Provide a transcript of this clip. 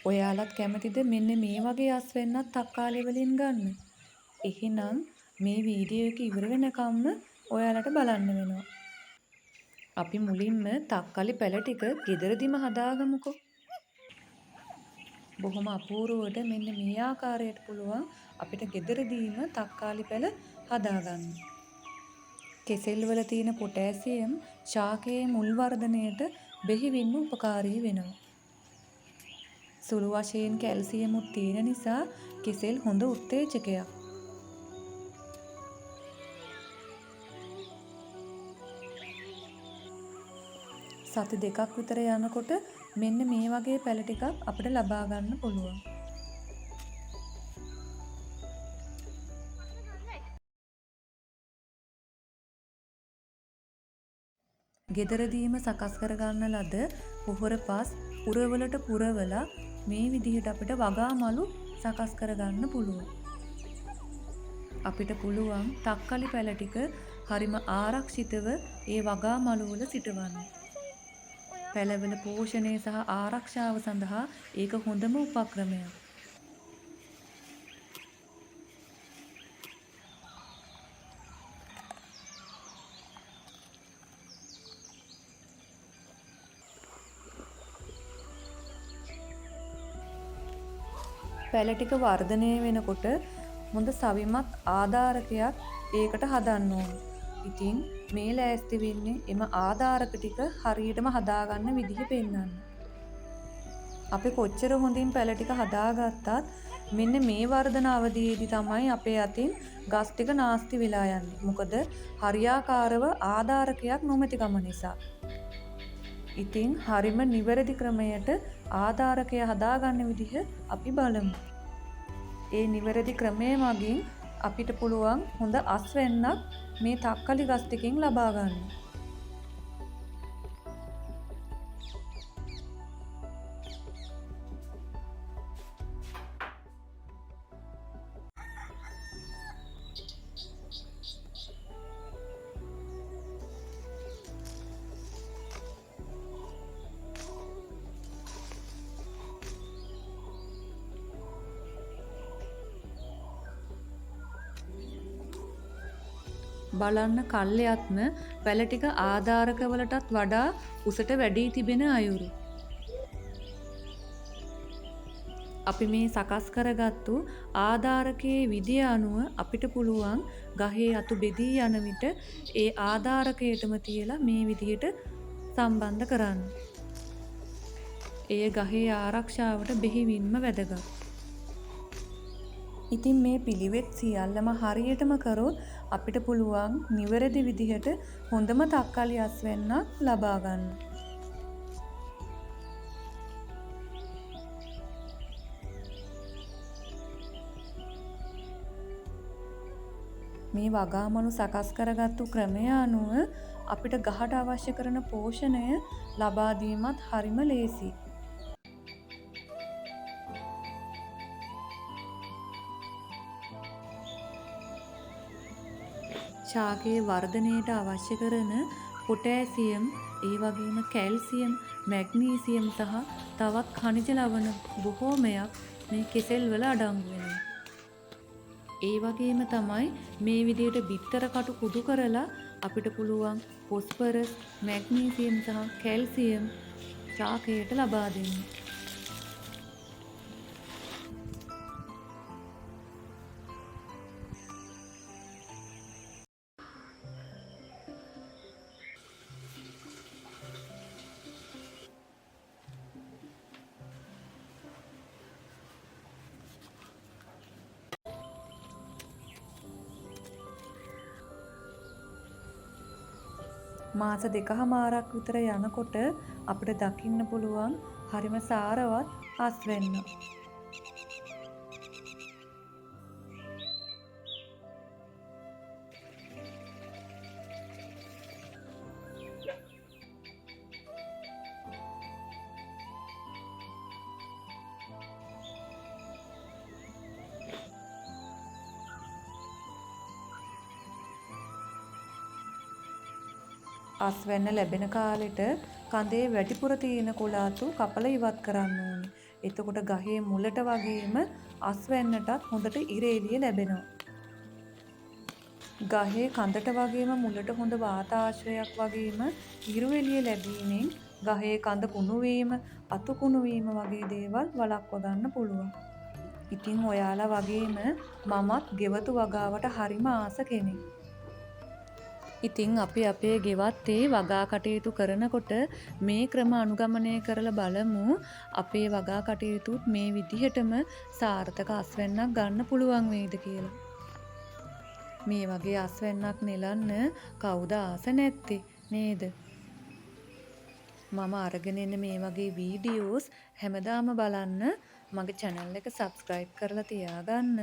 ඔයාලත් කැමතිද මෙන්න මේ වගේ අස්වැන්නක් තක්කාලි වලින් ගන්න? එහෙනම් මේ වීඩියෝ එක ඉවර වෙනකම්ම ඔයාලට බලන්න වෙනවා. අපි මුලින්ම තක්කාලි පැල ටික ගෙදරදිම හදාගමුකෝ. බොහොම අපූර්වවට මෙන්න මේ ආකාරයට පුළුවන් අපිට ගෙදරදීම තක්කාලි පැල හදාගන්න. කෙසෙල් වල තියෙන පොටෑසියම් ශාකයේ මුල් වර්ධනයට බෙහෙවින්ම උපකාරී වෙනවා. සුළු වශයෙන් කැල්සියමුත් තියෙන නිසා කෙසෙල් හොඳ උත්තේජකයක්. සති දෙකක් විතර යනකොට මෙන්න මේ වගේ පැල ටිකක් අපිට ලබා ගන්න පුළුවන්. ගෙදරදීම සකස් කරගන්න ලද පොහොර පස් උරවලට පුරවලා මේ විදිහට අපිට වගාමලු සකස් කරගන්න පුළුවන්. අපිට පුළුවන් තක්කලි පැල ටික හරිම ආරක්ෂිතව ඒ වගාමලු වල සිටවන්න. පැලවල පෝෂණය සහ ආරක්ෂාව සඳහා ඒක හොඳම උපක්‍රමයක්. පැල ටික වර්ධනය වෙනකොට හොඳ සවිමත් ආධාරකයක් ඒකට හදන්න ඕන. ඉතින් මේ ලෑස්ති වෙන්නේ එම ආධාරක ටික හරියටම හදාගන්න විදිහ පෙන්වන්න. අපි කොච්චර හොඳින් පැල ටික හදාගත්තත් මෙන්න මේ වර්ධන අවධියේදී තමයි අපේ අතින් ගස් ටික නාස්ති වෙලා යන්නේ. මොකද හරියාකාරව ආධාරකයක් නොමැතිකම නිසා. ඉතින් හරිම නිවැරදි ක්‍රමයට ආධාරකය හදාගන්න විදිහ අපි බලමු. ඒ නිවැරදි ක්‍රමය මගින් අපිට පුළුවන් හොඳ අස්වැන්නක් මේ තක්කලි ගස් ටිකෙන් ලබා ගන්න. බලන්න කල්යත්ම පැල ටික ආධාරකවලටත් වඩා උසට වැඩි තිබෙන අයුරු. අපි මේ සකස් කරගත්තු ආධාරකයේ විදිය අනුව අපිට පුළුවන් ගහේ අතු බෙදී යන විට ඒ ආධාරකයටම තියලා මේ විදිහට සම්බන්ධ කරන්න. එය ගහේ ආරක්ෂාවට බෙහෙවින්ම වැදගත්. ඉතින් මේ පිළිවෙත් සියල්ලම හරියටම කරොත් අපිට පුළුවන් නිවැරදි විදිහට හොඳම තක්කාලි අස්වැන්නක් ලබා ගන්න. මේ වගාමලු සකස් කරගත්තු ක්‍රමය අනුව අපිට ගහට අවශ්‍ය කරන පෝෂණය ලබා දීමත් හරිම ලේසි. ශාකයේ වර්ධනයට අවශ්‍ය කරන පොටෑසියම්, ඒ වගේම කැල්සියම්, මැග්නීසියම් සහ තවත් ඛනිජ ලවණ බොහෝමයක් මේ කෙසෙල් වල අඩංගු වෙනවා. ඒ වගේම තමයි මේ විදිහට බිත්තර කටු කුඩු කරලා අපිට පුළුවන් ෆොස්ෆරස්, මැග්නීසියම් සහ කැල්සියම් ශාකයට ලබා දෙන්න. මාස 2කමාරක් විතර යනකොට අපිට දකින්න පුළුවන් හරිම සාරවත් අස්වැන්න. අස්වැන්න ලැබෙන කාලෙට කඳේ වැඩිපුර තියෙන කොළාතු කපලා ඉවත් කරන්න ඕනේ. එතකොට ගහේ මුලට වගේම අස්වැන්නටත් හොඳට ඉර එළිය ලැබෙනවා. ගහේ කඳට වගේම මුලට හොඳ වාතාශ්‍රයක් වගේම හිරු එළිය ලැබීමෙන් ගහේ කඳ කුණු වීම, අතු කුණු වීම වගේ දේවල් වළක්ව ගන්න පුළුවන්. ඉතින් ඔයාලා වගේම මමත් ගෙවතු වගාවට හරිම ආස කෙනෙක්. ඉතින් අපි අපේ ගෙවත්තේ වගා කටයුතු කරනකොට මේ ක්‍රම අනුගමනය කරලා බලමු අපේ වගා කටයුතුත් මේ විදිහටම සාර්ථක අස්වැන්නක් ගන්න පුළුවන් වෙයිද කියලා. මේ වගේ අස්වැන්නක් නෙලන්න කවුද ආස නැත්තේ නේද? මම අරගෙන එන මේ වගේ වීඩියෝස් හැමදාම බලන්න මගේ channel එක subscribe කරලා තියාගන්න.